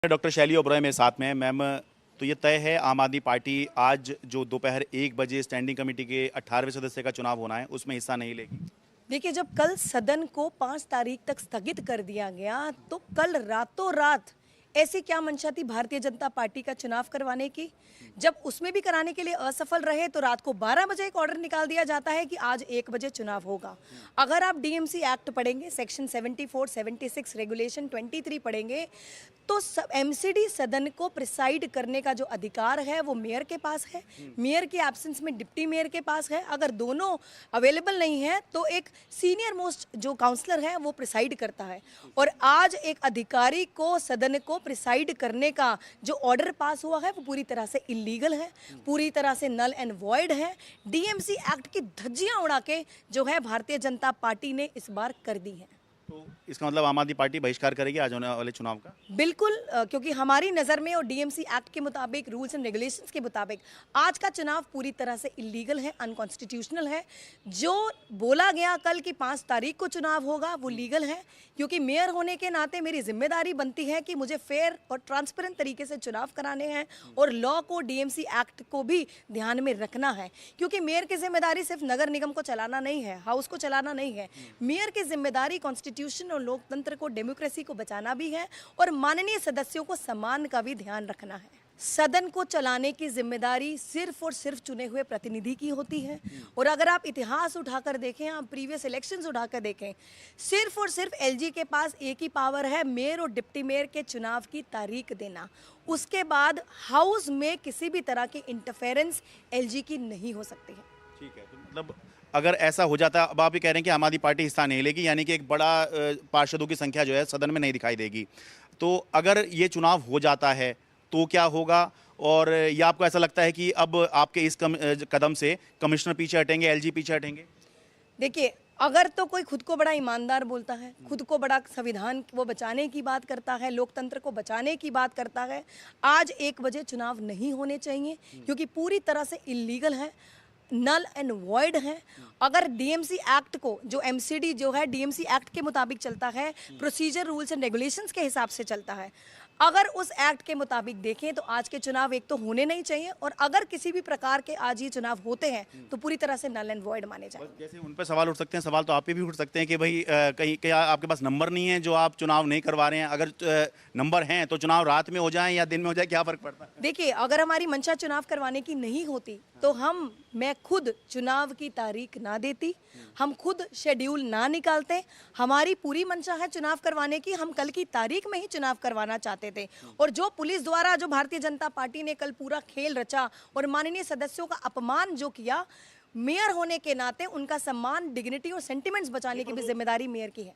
Doctor शैली ओबराय मेरे साथ में है। मैम, तो ये तय है आम आदमी पार्टी आज जो दोपहर 1 बजे स्टैंडिंग कमेटी के 18वें सदस्य का चुनाव होना है उसमें हिस्सा नहीं लेगी। देखिए, जब कल सदन को 5 तारीख तक स्थगित कर दिया गया तो कल रातों रात ऐसी क्या मंशा थी भारतीय जनता पार्टी का चुनाव करवाने की। जब उसमें भी कराने के लिए असफल रहे तो रात को 12 बजे एक ऑर्डर निकाल दिया जाता है कि आज 1 बजे चुनाव होगा। अगर आप डीएमसी एक्ट पढ़ेंगे, सेक्शन 74, 76, रेगुलेशन 23 पढ़ेंगे तो एमसीडी सदन को प्रिसाइड करने का जो अधिकार है वो मेयर के पास है। मेयर की एब्सेंस में डिप्टी मेयर के पास है। अगर दोनों अवेलेबल नहीं है तो एक सीनियर मोस्ट जो काउंसलर है वो प्रिसाइड करता है। और आज एक अधिकारी को सदन को प्रिसाइड करने का जो ऑर्डर पास हुआ है वो पूरी तरह से इलीगल है, पूरी तरह से नल एंड वॉइड है। डीएमसी एक्ट की धज्जियां उड़ा के जो है भारतीय जनता पार्टी ने इस बार कर दी है। तो इसका मतलब आम आदमी पार्टी बहिष्कार करेगी आज होने वाले चुनाव का? बिल्कुल, क्योंकि हमारी नज़र में और डीएमसी एक्ट के मुताबिक, रूल्स एंड रेगुलेशंस के मुताबिक आज का चुनाव पूरी तरह से इलीगल है, अनकॉन्स्टिट्यूशनल है। जो बोला गया कल की 5 तारीख को चुनाव होगा वो लीगल है, क्योंकि मेयर होने के नाते मेरी जिम्मेदारी बनती है कि मुझे फेयर और ट्रांसपेरेंट तरीके से चुनाव कराने हैं और लॉ को, डीएमसी एक्ट को भी ध्यान में रखना है। क्योंकि मेयर की जिम्मेदारी सिर्फ नगर निगम को चलाना नहीं है, हाउस को चलाना नहीं है। मेयर की जिम्मेदारी कॉन्स्टिट्यूशन और लोकतंत्र को, डेमोक्रेसी को बचाना भी है और माननीय सदस्यों को सम्मान का भी ध्यान रखना है। सदन को चलाने की जिम्मेदारी सिर्फ और सिर्फ चुने हुए प्रतिनिधि की होती है। और अगर आप इतिहास उठाकर देखें, आप प्रीवियस इलेक्शंस उठाकर देखें, सिर्फ और सिर्फ एलजी के पास एक ही पावर है, मेयर और डिप्टी मेयर के चुनाव की तारीख देना। उसके बाद हाउस में किसी भी तरह की इंटरफेरेंस एलजी की नहीं हो सकती है। ठीक है, तो मतलब अगर ऐसा हो जाता, अब आप ये कह रहे हैं कि आम आदमी पार्टी हिस्सा नहीं लेगी, यानी कि एक बड़ा पार्षदों की संख्या जो है सदन में नहीं दिखाई देगी। तो अगर ये चुनाव हो जाता है तो क्या होगा? और या आपको ऐसा लगता है कि अब आपके इस कदम से कमिश्नर पीछे हटेंगे, एलजी पीछे हटेंगे? देखिए, अगर तो कोई खुद को बड़ा ईमानदार बोलता है, खुद को बड़ा संविधान वो बचाने की बात करता है, लोकतंत्र को बचाने की बात करता है, आज 1 बजे चुनाव नहीं होने चाहिए, क्योंकि पूरी तरह से इलीगल है, नल एंड वॉइड है। अगर डीएमसी एक्ट को, जो एमसीडी जो है डीएमसी एक्ट के मुताबिक चलता है, प्रोसीजर, रूल्स एंड रेगुलेशंस के हिसाब से चलता है, अगर उस एक्ट के मुताबिक देखें तो आज के चुनाव एक तो होने नहीं चाहिए, और अगर किसी भी प्रकार के आज ये चुनाव होते हैं तो पूरी तरह से नल एंड वॉइड माने जाएंगे। जैसे उन पर सवाल उठ सकते हैं, सवाल तो आप पे भी उठ सकते हैं कि भाई कहीं क्या आपके पास नंबर नहीं है जो आप चुनाव नहीं करवा रहे हैं? अगर नंबर हैं तो चुनाव रात में हो जाए या दिन में हो जाए, क्या फर्क पड़ता है? देखिए, अगर हमारी मंशा चुनाव करवाने की नहीं होती तो मैं खुद चुनाव की तारीख ना देती, हम खुद शेड्यूल ना निकालते। हमारी पूरी मंशा है चुनाव करवाने की, हम कल की तारीख में ही चुनाव करवाना चाहते थे। और जो पुलिस द्वारा, जो भारतीय जनता पार्टी ने कल पूरा खेल रचा और माननीय सदस्यों का अपमान जो किया, मेयर होने के नाते उनका सम्मान, डिग्निटी और सेंटिमेंट्स बचाने की भी जिम्मेदारी मेयर की है।